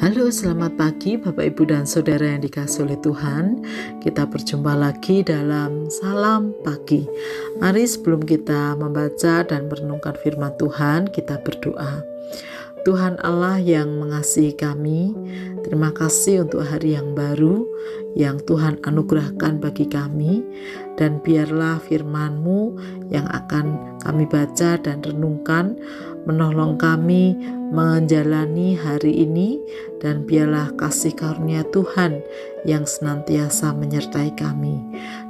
Halo, selamat pagi Bapak Ibu dan Saudara yang dikasihi oleh Tuhan. Kita berjumpa lagi dalam Salam Pagi. Mari sebelum kita membaca dan merenungkan firman Tuhan, kita berdoa. Tuhan Allah yang mengasihi kami, terima kasih untuk hari yang baru yang Tuhan anugerahkan bagi kami, dan biarlah firman-Mu yang akan kami baca dan renungkan menolong kami menjalani hari ini, dan biarlah kasih karunia Tuhan yang senantiasa menyertai kami.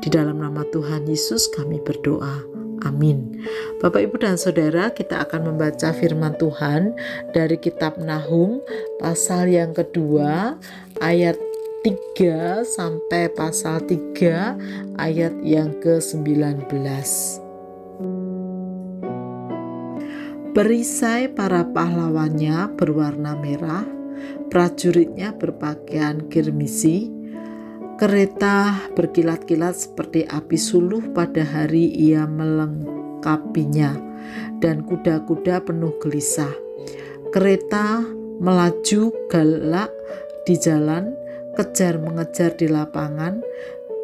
Di dalam nama Tuhan Yesus kami berdoa. Amin. Bapak, Ibu, dan Saudara, kita akan membaca firman Tuhan dari kitab Nahum pasal yang kedua ayat 3 sampai pasal 3 ayat yang ke-19. Perisai para pahlawannya berwarna merah, prajuritnya berpakaian girmisi, kereta berkilat-kilat seperti api suluh pada hari ia melengkapinya, dan kuda-kuda penuh gelisah. Kereta melaju galak di jalan, kejar mengejar di lapangan,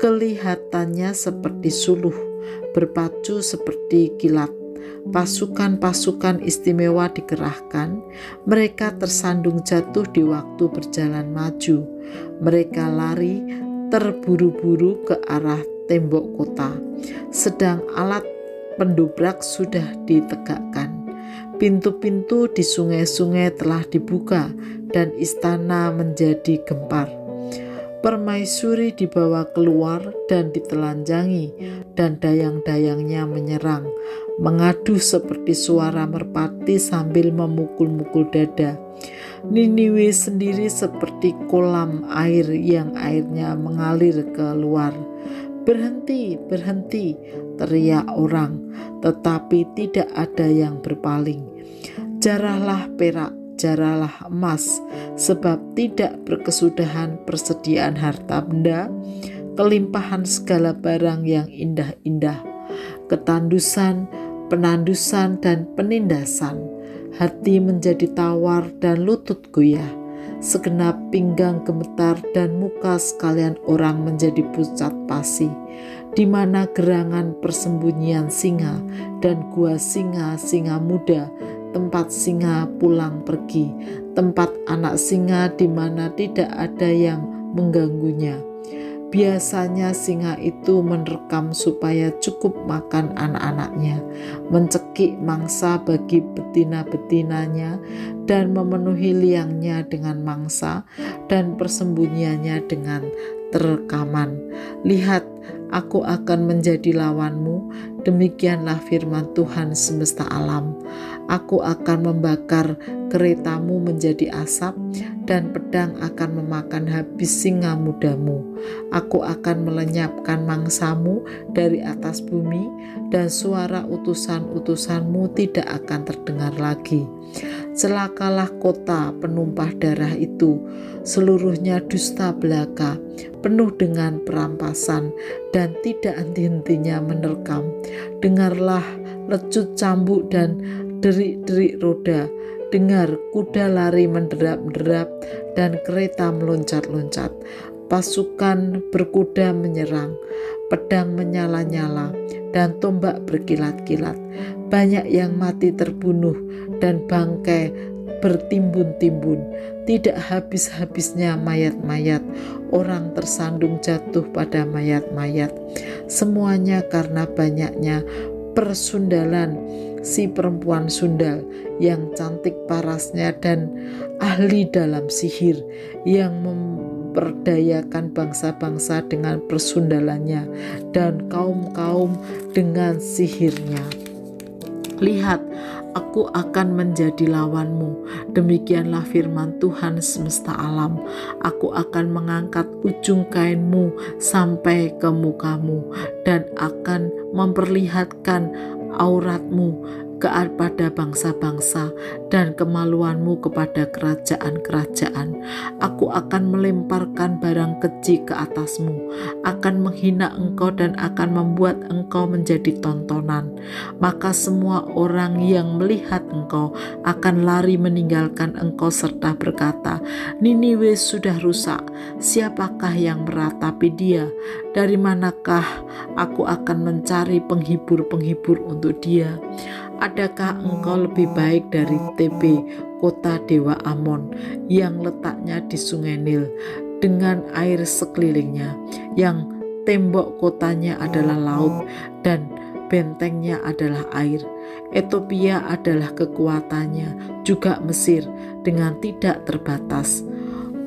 kelihatannya seperti suluh, berpacu seperti kilat. Pasukan-pasukan istimewa dikerahkan, mereka tersandung jatuh di waktu berjalan maju. Mereka lari terburu-buru ke arah tembok kota, sedang alat pendobrak sudah ditegakkan. Pintu-pintu di sungai-sungai telah dibuka dan istana menjadi gempar. Permaisuri dibawa keluar dan ditelanjangi, dan dayang-dayangnya menyerang, mengadu seperti suara merpati sambil memukul-mukul dada. Niniwe sendiri seperti kolam air yang airnya mengalir keluar. Berhenti, berhenti, teriak orang, tetapi tidak ada yang berpaling. Jarahlah perak, jarahlah emas, sebab tidak berkesudahan persediaan harta benda, kelimpahan segala barang yang indah-indah, ketandusan, penandusan, dan penindasan. Hati menjadi tawar dan lutut goyah, segenap pinggang gemetar dan muka sekalian orang menjadi pucat pasi, di mana gerangan persembunyian singa dan gua singa muda, tempat singa pulang pergi, tempat anak singa di mana tidak ada yang mengganggunya. Biasanya singa itu menerkam supaya cukup makan anak-anaknya, mencekik mangsa bagi betina-betinanya, dan memenuhi liangnya dengan mangsa dan persembunyiannya dengan terkaman. Lihat, aku akan menjadi lawanmu, demikianlah firman Tuhan semesta alam. Aku akan membakar keretamu menjadi asap, dan pedang akan memakan habis singa mudamu. Aku akan melenyapkan mangsamu dari atas bumi, dan suara utusan-utusanmu tidak akan terdengar lagi. Celakalah kota penumpah darah itu, seluruhnya dusta belaka, penuh dengan perampasan, dan tidak henti-hentinya menerkam. Dengarlah lecut cambuk dan derik-derik roda. Dengar, kuda lari menderap-derap dan kereta meloncat-loncat. Pasukan berkuda menyerang, pedang menyala-nyala, dan tombak berkilat-kilat. Banyak yang mati terbunuh dan bangkai bertimbun-timbun. Tidak habis-habisnya mayat-mayat, orang tersandung jatuh pada mayat-mayat. Semuanya karena banyaknya persundalan si perempuan sundal yang cantik parasnya dan ahli dalam sihir, yang memperdayakan bangsa-bangsa dengan persundalannya dan kaum-kaum dengan sihirnya. Lihat, aku akan menjadi lawanmu, demikianlah firman Tuhan semesta alam. Aku akan mengangkat ujung kainmu sampai ke mukamu, dan akan memperlihatkan auratmu, kepada bangsa-bangsa dan kemaluanmu kepada kerajaan-kerajaan. Aku akan melemparkan barang keji ke atasmu, akan menghina engkau dan akan membuat engkau menjadi tontonan. Maka semua orang yang melihat engkau akan lari meninggalkan engkau serta berkata, Niniwe sudah rusak, siapakah yang meratapi dia? Dari manakah aku akan mencari penghibur-penghibur untuk dia? Adakah engkau lebih baik dari Tebe, kota dewa Amon, yang letaknya di sungai Nil, dengan air sekelilingnya, yang tembok kotanya adalah laut, dan bentengnya adalah air? Ethiopia adalah kekuatannya, juga Mesir dengan tidak terbatas.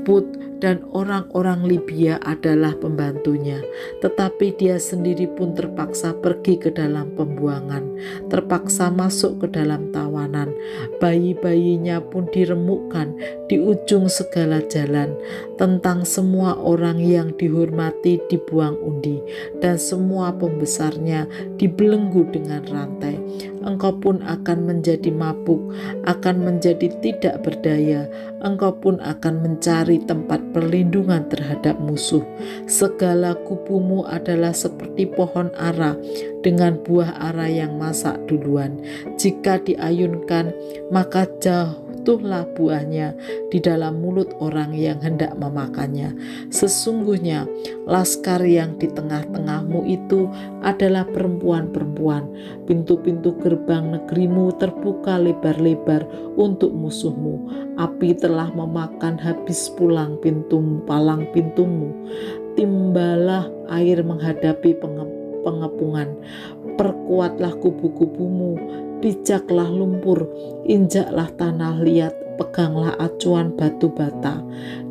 Put dan orang-orang Libya adalah pembantunya, tetapi dia sendiri pun terpaksa pergi ke dalam pembuangan, terpaksa masuk ke dalam tawanan. Bayi-bayinya pun diremukkan di ujung segala jalan. Tentang semua orang yang dihormati dibuang undi, dan semua pembesarnya dibelenggu dengan rantai. Engkau pun akan menjadi mabuk, akan menjadi tidak berdaya. Engkau pun akan mencari tempat perlindungan terhadap musuh. Segala kubumu adalah seperti pohon ara dengan buah ara yang masak duluan. Jika diayunkan, maka jatuhlah buahnya di dalam mulut orang yang hendak memakannya. Sesungguhnya laskar yang di tengah-tengahmu itu adalah perempuan-perempuan. Pintu-pintu gerbang negerimu terbuka lebar-lebar untuk musuhmu. Api telah memakan habis palang pintumu. Timbalah air menghadapi pengepungan. Perkuatlah kubu-kubumu, pijaklah lumpur, injaklah tanah liat, peganglah acuan batu bata.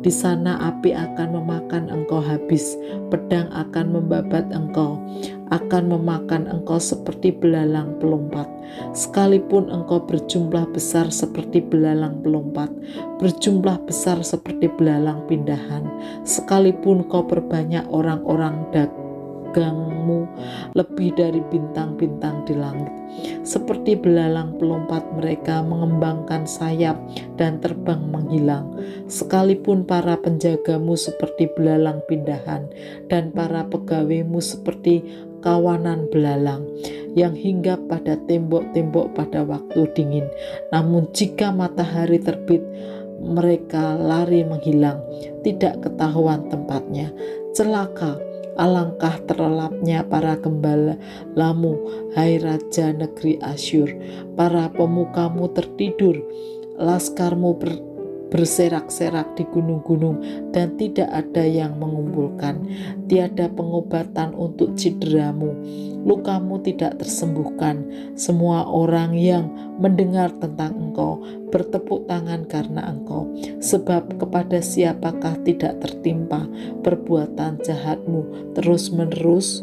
Di sana api akan memakan engkau habis, pedang akan membabat engkau, akan memakan engkau seperti belalang pelompat. Sekalipun engkau berjumlah besar seperti belalang pelompat, berjumlah besar seperti belalang pindahan, sekalipun kau perbanyak orang-orang dagangmu lebih dari bintang-bintang di langit. Seperti belalang pelompat mereka mengembangkan sayap dan terbang menghilang. Sekalipun para penjagamu seperti belalang pindahan dan para pegawaimu seperti kawanan belalang yang hinggap pada tembok-tembok pada waktu dingin. Namun jika matahari terbit, mereka lari menghilang, tidak ketahuan tempatnya. Celaka, alangkah terlelapnya para gembalamu, hai Raja negeri Asyur. Para pemukamu tertidur, laskarmu berserak-serak di gunung-gunung, dan tidak ada yang mengumpulkan. Tiada pengobatan untuk cederamu, lukamu tidak tersembuhkan. Semua orang yang mendengar tentang engkau bertepuk tangan karena engkau, sebab kepada siapakah tidak tertimpa perbuatan jahatmu terus-menerus?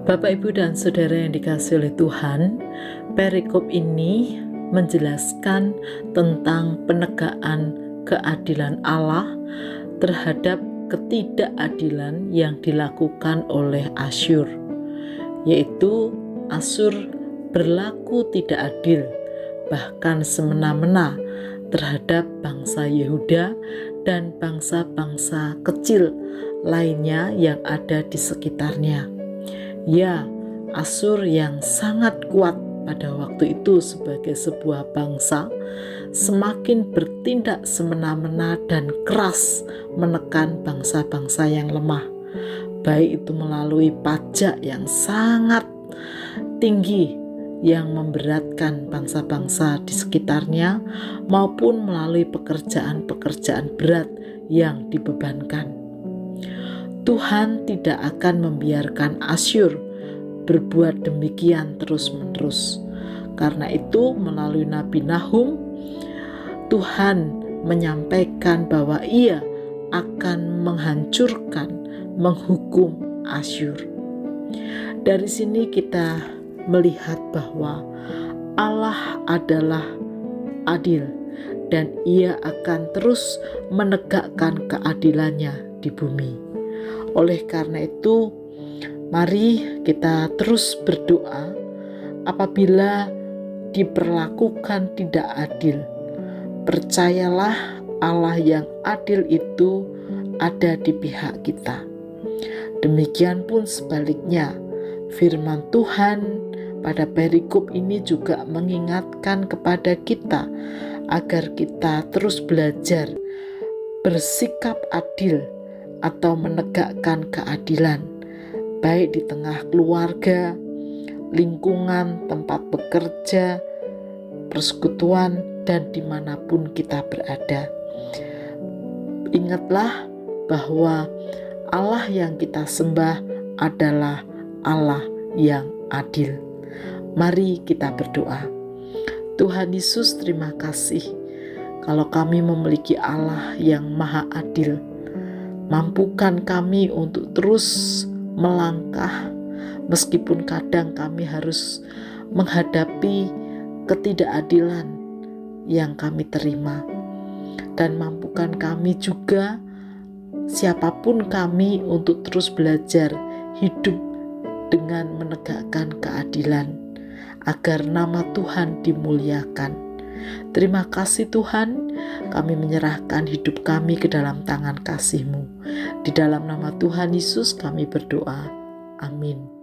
Bapak, Ibu, dan Saudara yang dikasihi oleh Tuhan, perikop ini menjelaskan tentang penegakan keadilan Allah terhadap ketidakadilan yang dilakukan oleh Asyur, yaitu Asyur berlaku tidak adil, bahkan semena-mena terhadap bangsa Yehuda dan bangsa-bangsa kecil lainnya yang ada di sekitarnya. Ya, Asyur yang sangat kuat pada waktu itu sebagai sebuah bangsa semakin bertindak semena-mena dan keras menekan bangsa-bangsa yang lemah, baik itu melalui pajak yang sangat tinggi yang memberatkan bangsa-bangsa di sekitarnya, maupun melalui pekerjaan-pekerjaan berat yang dibebankan. Tuhan tidak akan membiarkan Asyur berbuat demikian terus-menerus. Karena itu melalui Nabi Nahum, Tuhan menyampaikan bahwa Ia akan menghancurkan, menghukum Asyur. Dari sini kita melihat bahwa Allah adalah adil dan Ia akan terus menegakkan keadilannya di bumi. Oleh karena itu, mari kita terus berdoa apabila diperlakukan tidak adil. Percayalah Allah yang adil itu ada di pihak kita. Demikian pun sebaliknya, firman Tuhan pada perikop ini juga mengingatkan kepada kita agar kita terus belajar bersikap adil atau menegakkan keadilan, baik di tengah keluarga, lingkungan, tempat bekerja, persekutuan, dan dimanapun kita berada. Ingatlah bahwa Allah yang kita sembah adalah Allah yang adil. Mari kita berdoa. Tuhan Yesus, terima kasih kalau kami memiliki Allah yang maha adil. Mampukan kami untuk terus melangkah meskipun kadang kami harus menghadapi ketidakadilan yang kami terima. Dan mampukan kami juga, siapapun kami, untuk terus belajar hidup dengan menegakkan keadilan agar nama Tuhan dimuliakan. Terima kasih Tuhan, kami menyerahkan hidup kami ke dalam tangan kasih-Mu. Di dalam nama Tuhan Yesus kami berdoa. Amin.